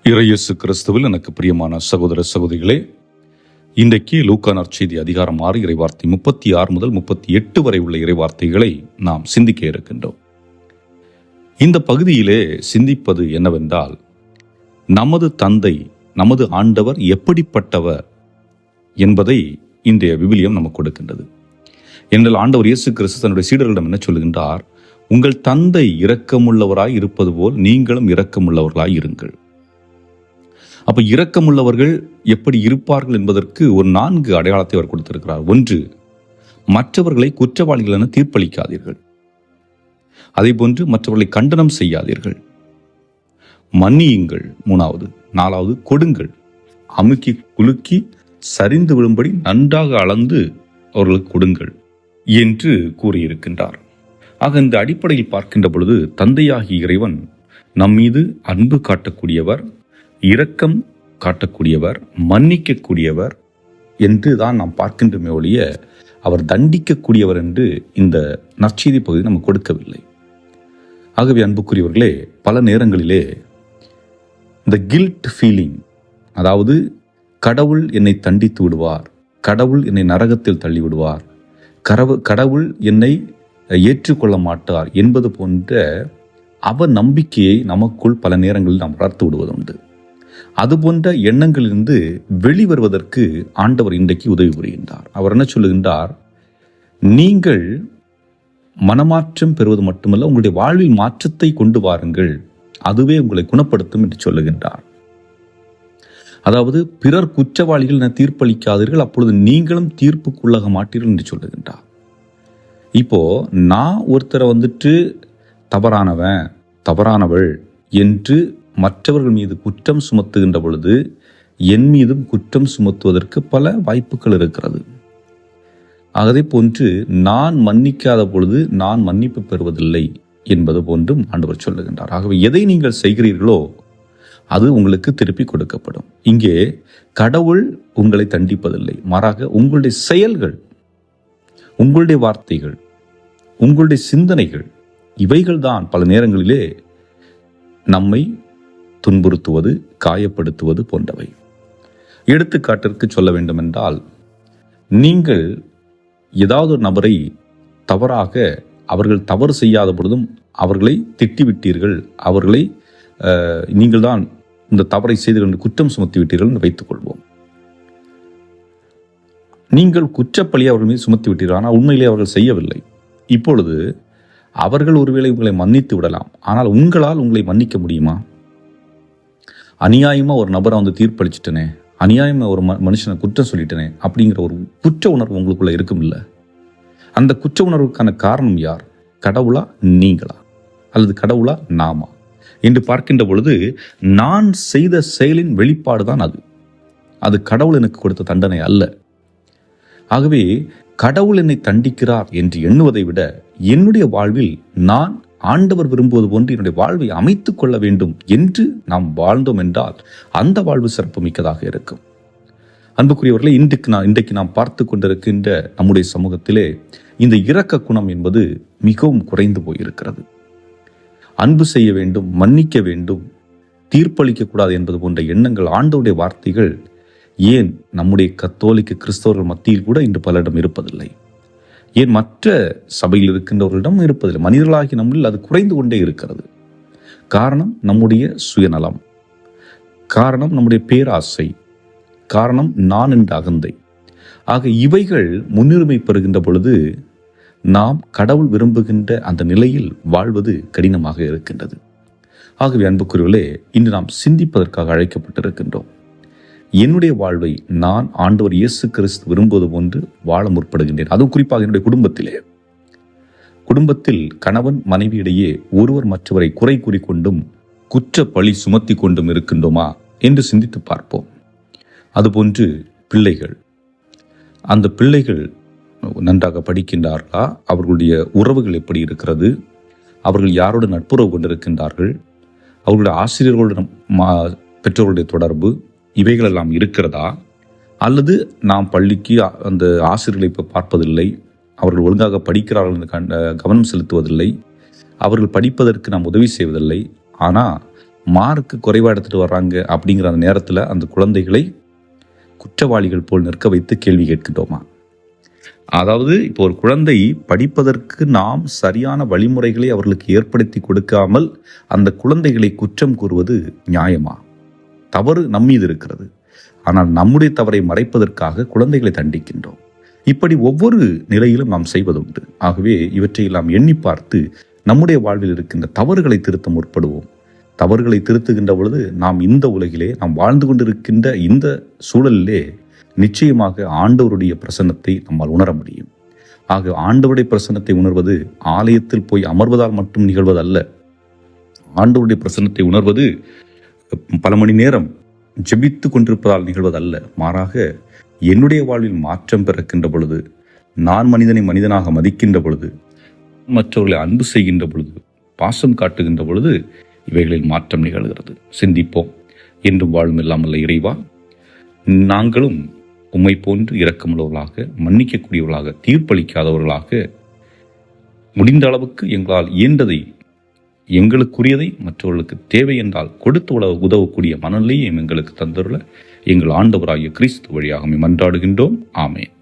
இறையேசு கிறிஸ்துவில் எனக்கு பிரியமான சகோதர சகோதரிகளே, இன்றைக்கு லூக்கா நற்செய்தி அதிகாரம் 6 இறைவார்த்தை 36 முதல் 38 வரை உள்ள இறைவார்த்தைகளை நாம் சிந்திக்க இருக்கின்றோம். இந்த பகுதியிலே சிந்திப்பது என்னவென்றால், நமது தந்தை, நமது ஆண்டவர் எப்படிப்பட்டவர் என்பதை இன்றைய விவிலியம் நமக்கு கொடுக்கின்றது. என்றால் ஆண்டவர் இயேசு கிறிஸ்து தன்னுடைய சீடர்களிடம் என்ன சொல்லுகின்றார்? உங்கள் தந்தை இரக்கமுள்ளவராய் இருப்பது போல் நீங்களும் இரக்கமுள்ளவர்களாய் இருங்கள். அப்ப இரக்கமுள்ளவர்கள் எப்படி இருப்பார்கள் என்பதற்கு ஒரு 4 அடையாளத்தை அவர் கொடுத்திருக்கிறார். 1, மற்றவர்களை குற்றவாளிகள் என தீர்ப்பளிக்காதீர்கள். அதே போன்று மற்றவர்களை கண்டனம் செய்யாதீர்கள். மன்னியுங்கள். 3வது. 4வது, கொடுங்கள். அமுக்கி குலுக்கி சரிந்து விழும்படி நன்றாக அளந்து அவர்களுக்கு கொடுங்கள் என்று கூறியிருக்கின்றார். ஆக இந்த அடிப்படையில் பார்க்கின்ற பொழுது தந்தையாகிய இறைவன் நம் மீது அன்பு காட்டக்கூடியவர், இரக்கம் காட்டக்கூடியவர், மன்னிக்கக்கூடியவர் என்று தான் நாம் பார்க்கின்றமே ஒழிய அவர் தண்டிக்கக்கூடியவர் என்று இந்த நற்செய்தி பகுதி நமக்கு கொடுக்கவில்லை. ஆகவே அன்புக்குரியவர்களே, பல நேரங்களிலே இந்த கில்ட் ஃபீலிங், அதாவது கடவுள் என்னை தண்டித்து விடுவார், கடவுள் என்னை நரகத்தில் தள்ளி விடுவார், கடவுள் என்னை ஏற்றுக்கொள்ள மாட்டார் என்பது போன்ற அவ நம்பிக்கையை நமக்குள் பல நேரங்களில் நாம் வளர்த்து விடுவதுண்டு. அதுபோன்ற எண்ணங்களிலிருந்து வெளிவருவதற்கு ஆண்டவர் இன்றைக்கு உதவி புரிகின்றார். அவர் என்ன சொல்லுகின்றார்? நீங்கள் மனமாற்றம் பெறுவது மட்டுமல்ல, உங்களுடைய வாழ்வில் மாற்றத்தை கொண்டு வாருங்கள், அதுவே உங்களை குணப்படுத்தும் என்று சொல்லுகின்றார். அதாவது பிறர் குற்றவாளிகள் என தீர்ப்பளிக்காதீர்கள், அப்பொழுது நீங்களும் தீர்ப்புக்குள்ளாக மாட்டீர்கள் என்று சொல்லுகின்றார். இப்போ நான் ஒருத்தரை தவறானவன், தவறானவள் என்று மற்றவர்கள் மீது குற்றம் சுமத்துகின்ற பொழுது என் மீதும் குற்றம் சுமத்துவதற்கு பல வாய்ப்புகள் இருக்கிறது. அதே போன்று நான் மன்னிக்காத பொழுது நான் மன்னிப்பு பெறுவதில்லை என்பது போன்றும் ஆண்டவர் சொல்லுகின்றார். ஆகவே எதை நீங்கள் செய்கிறீர்களோ அது உங்களுக்கு திருப்பி கொடுக்கப்படும். இங்கே கடவுள் உங்களை தண்டிப்பதில்லை, மாறாக உங்களுடைய செயல்கள், உங்களுடைய வார்த்தைகள், உங்களுடைய சிந்தனைகள், இவைகள்தான் பல நேரங்களிலே நம்மை துன்புறுத்துவது, காயப்படுத்துவது போன்றவை. எடுத்துக்காட்டிற்கு சொல்ல வேண்டும் என்றால், நீங்கள் ஏதாவது ஒரு நபரை தவறாக, அவர்கள் தவறு செய்யாத பொழுதும் அவர்களை திட்டிவிட்டீர்கள், அவர்களை நீங்கள் தான் இந்த தவறை செய்தீர்கள் என்று குற்றம் சுமத்தி விட்டீர்கள் என்று வைத்துக் கொள்வோம். நீங்கள் குற்றப்பழி அவர்கள் மீது சுமத்தி விட்டீர்கள், ஆனால் உண்மையிலே அவர்கள் செய்யவில்லை. இப்பொழுது அவர்கள் ஒருவேளை உங்களை மன்னித்து விடலாம், ஆனால் உங்களால் உங்களை மன்னிக்க முடியுமா? அநியாயமா ஒரு நபரை தீர்ப்பளிச்சிட்டனே, அநியாயமா ஒரு மனுஷனை குற்றம் சொல்லிட்டனே அப்படிங்கிற ஒரு குற்ற உணர்வு உங்களுக்குள்ள இருக்கும் இல்லை? அந்த குற்ற உணர்வுக்கான காரணம் யார்? கடவுளா, நீங்களா, அல்லது கடவுளா, நாமா என்று பார்க்கின்ற பொழுது நான் செய்த செயலின் வெளிப்பாடு தான் அது கடவுள் எனக்கு கொடுத்த தண்டனை அல்ல. ஆகவே கடவுள் என்னை தண்டிக்கிறார் என்று எண்ணுவதை விட என்னுடைய வாழ்வில் நான் ஆண்டவர் விரும்புவது போன்று என்னுடைய வாழ்வை அமைத்துக் கொள்ள வேண்டும் என்று நாம் வாழ்ந்தோம் என்றால் அந்த வாழ்வு சிறப்பு மிக்கதாக இருக்கும். அன்புக்குரியவர்களே, இன்றைக்கு நாம் பார்த்து கொண்டிருக்கின்ற நம்முடைய சமூகத்திலே இந்த இரக்க குணம் என்பது மிகவும் குறைந்து போயிருக்கிறது. அன்பு செய்ய வேண்டும், மன்னிக்க வேண்டும், தீர்ப்பளிக்க கூடாது என்பது போன்ற எண்ணங்கள், ஆண்டவருடைய வார்த்தைகள் ஏன் நம்முடைய கத்தோலிக்க கிறிஸ்தவர்கள் மத்தியில் கூட இன்று பலரிடம் இருப்பதில்லை? ஏன் மற்ற சபையில் இருக்கின்றவர்களிடம் இருப்பதில்லை? மனிதர்களாகி நம்மில் அது குறைந்து கொண்டே இருக்கிறது. காரணம் நம்முடைய சுயநலம், காரணம் நம்முடைய பேராசை, காரணம் நான் என்ற அகந்தை. ஆக இவைகள் முன்னுரிமை பெறுகின்ற பொழுது நாம் கடவுள் விரும்புகின்ற அந்த நிலையில் வாழ்வது கடினமாக இருக்கின்றது. ஆகவே அன்புக்குரியவர்களே, இன்று நாம் சிந்திப்பதற்காக அழைக்கப்பட்டிருக்கின்றோம். என்னுடைய வாழ்வை நான் ஆண்டவர் இயேசு கிறிஸ்து விரும்புவது போன்று வாழ முற்படுகின்றேன். அதுவும் குறிப்பாக என்னுடைய குடும்பத்தில் கணவன் மனைவியிடையே ஒருவர் மற்றவரை குறை கூறிக்கொண்டும் குற்ற பழி சுமத்தி கொண்டும் இருக்கின்றோமா என்று சிந்தித்து பார்ப்போம். அதுபோன்று பிள்ளைகள், அந்த பிள்ளைகள் நன்றாக படிக்கின்றார்களா? அவர்களுடைய உறவுகள் எப்படி இருக்கிறது? அவர்கள் யாரோடு நட்புறவு கொண்டிருக்கின்றார்கள்? அவர்களுடைய ஆசிரியர்களுடன் பெற்றோர்களுடைய தொடர்பு இவைகளெல்லாம் இருக்கிறதா? அல்லது நாம் பள்ளிக்கு அந்த ஆசிரியர்களை இப்போ பார்ப்பதில்லை, அவர்கள் ஒழுங்காக படிக்கிறார்கள் என்று கவனம் செலுத்துவதில்லை, அவர்கள் படிப்பதற்கு நாம் உதவி செய்வதில்லை, ஆனால் மார்க்கு குறைவாக எடுத்துகிட்டு வர்றாங்க அப்படிங்கிற அந்த நேரத்தில் அந்த குழந்தைகளை குற்றவாளிகள் போல் நிற்க வைத்து கேள்வி கேட்கின்றோமா? அதாவது இப்போ ஒரு குழந்தை படிப்பதற்கு நாம் சரியான வழிமுறைகளை அவர்களுக்கு ஏற்படுத்தி கொடுக்காமல் அந்த குழந்தைகளை குற்றம் கூறுவது நியாயமா? தவறு நம்மீது இருக்கிறது, ஆனால் நம்முடைய தவறை மறைப்பதற்காக குழந்தைகளை தண்டிக்கின்றோம். இப்படி ஒவ்வொரு நிலையிலும் நாம் செய்வதுண்டு. ஆகவே இவற்றை நாம் எண்ணி பார்த்து நம்முடைய வாழ்வில் இருக்கின்ற தவறுகளை திருத்த முற்படுவோம். தவறுகளை திருத்துகின்ற பொழுது நாம் இந்த உலகிலே நாம் வாழ்ந்து கொண்டிருக்கின்ற இந்த சூழலிலே நிச்சயமாக ஆண்டவருடைய பிரசன்னத்தை நம்மால் உணர முடியும். ஆக ஆண்டவருடைய பிரசன்னத்தை உணர்வது ஆலயத்தில் போய் அமர்வதால் மட்டும் நிகழ்வதல்ல. ஆண்டவருடைய பிரசன்னத்தை உணர்வது பல மணி நேரம் ஜெபித்து கொண்டிருப்பதால் நிகழ்வதல்ல. மாறாக என்னுடைய வாழ்வில் மாற்றம் பிறக்கின்ற பொழுது, நான் மனிதனை மனிதனாக மதிக்கின்ற பொழுது, மற்றவர்களை அன்பு செய்கின்ற பொழுது, பாசம் காட்டுகின்ற பொழுது இவைகளில் மாற்றம் நிகழ்கிறது. சிந்திப்போம். என்றும் வாழும் இல்லாமல்ல இறைவா, நாங்களும் உம்மை போன்று இரக்கமுள்ளவர்களாக, மன்னிக்கக்கூடியவர்களாக, தீர்ப்பளிக்காதவர்களாக, முடிந்த அளவுக்கு எங்களால் இயன்றதை, எங்களுக்குரியதை மற்றவர்களுக்கு தேவை என்றால் கொடுத்து உதவக்கூடிய மனநிலையை எங்களுக்கு தந்துள்ள எங்கள் ஆண்டவராகிய கிறிஸ்து வழியாக மன்றாடுகின்றோம். ஆமென்.